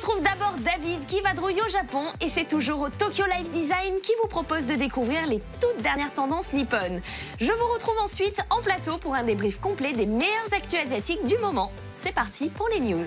retrouve d'abord David qui vadrouille au Japon et c'est toujours au Tokyo Life Design qui vous propose de découvrir les toutes dernières tendances nippones. Je vous retrouve ensuite en plateau pour un débrief complet des meilleures actus asiatiques du moment. C'est parti pour les news.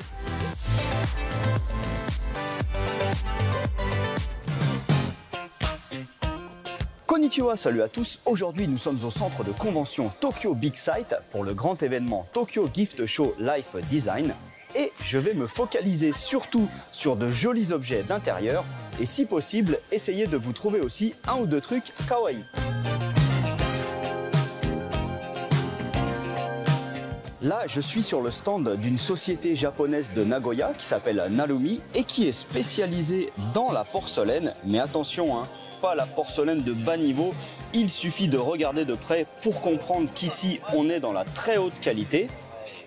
Konnichiwa, salut à tous. Aujourd'hui, nous sommes au centre de convention Tokyo Big Sight pour le grand événement Tokyo Gift Show Life Design. Et je vais me focaliser surtout sur de jolis objets d'intérieur et si possible, essayer de vous trouver aussi un ou deux trucs kawaii. Là, je suis sur le stand d'une société japonaise de Nagoya qui s'appelle Narumi et qui est spécialisée dans la porcelaine. Mais attention, pas la porcelaine de bas niveau, il suffit de regarder de près pour comprendre qu'ici on est dans la très haute qualité.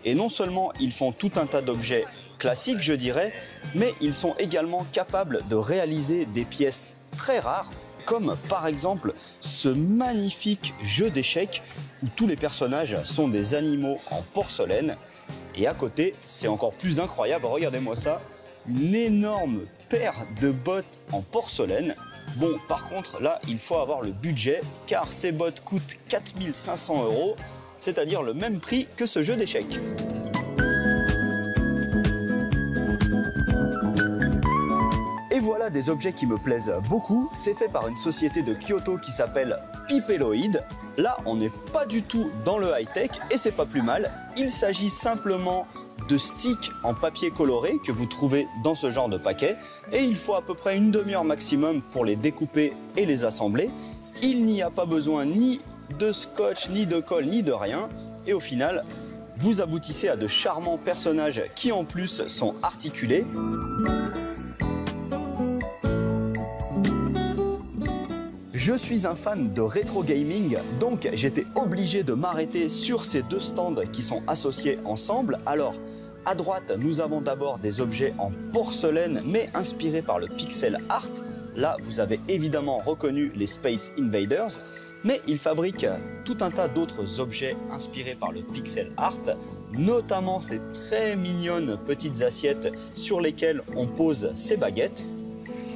Et non seulement ils font tout un tas d'objets classiques, je dirais, mais ils sont également capables de réaliser des pièces très rares, comme par exemple ce magnifique jeu d'échecs où tous les personnages sont des animaux en porcelaine. Et à côté, c'est encore plus incroyable, regardez-moi ça, une énorme paire de bottes en porcelaine. Bon, par contre, là, il faut avoir le budget, car ces bottes coûtent 4 500 €, c'est-à-dire le même prix que ce jeu d'échecs. Et voilà des objets qui me plaisent beaucoup. C'est fait par une société de Kyoto qui s'appelle Pipeloid. Là, on n'est pas du tout dans le high-tech et c'est pas plus mal. Il s'agit simplement de sticks en papier coloré que vous trouvez dans ce genre de paquet. Et il faut à peu près une demi-heure maximum pour les découper et les assembler. Il n'y a pas besoin ni de scotch, ni de colle, ni de rien. Et au final, vous aboutissez à de charmants personnages qui en plus sont articulés. Je suis un fan de rétro gaming, donc j'étais obligé de m'arrêter sur ces deux stands qui sont associés ensemble. Alors, à droite, nous avons d'abord des objets en porcelaine, mais inspirés par le pixel art. Là, vous avez évidemment reconnu les Space Invaders, mais ils fabriquent tout un tas d'autres objets inspirés par le pixel art, notamment ces très mignonnes petites assiettes sur lesquelles on pose ses baguettes.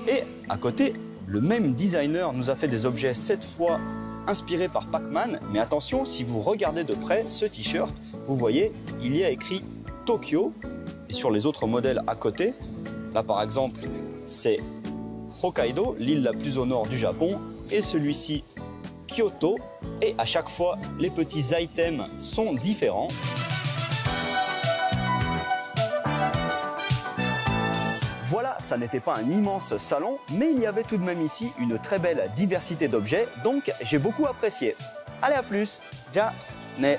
Et à côté, le même designer nous a fait des objets cette fois inspirés par Pac-Man, mais attention, si vous regardez de près ce t-shirt, vous voyez, il y a écrit Tokyo, et sur les autres modèles à côté, là par exemple, c'est Hokkaido, l'île la plus au nord du Japon, et celui-ci Kyoto, et à chaque fois, les petits items sont différents. Voilà, ça n'était pas un immense salon, mais il y avait tout de même ici une très belle diversité d'objets, donc j'ai beaucoup apprécié. Allez, à plus, ja ne.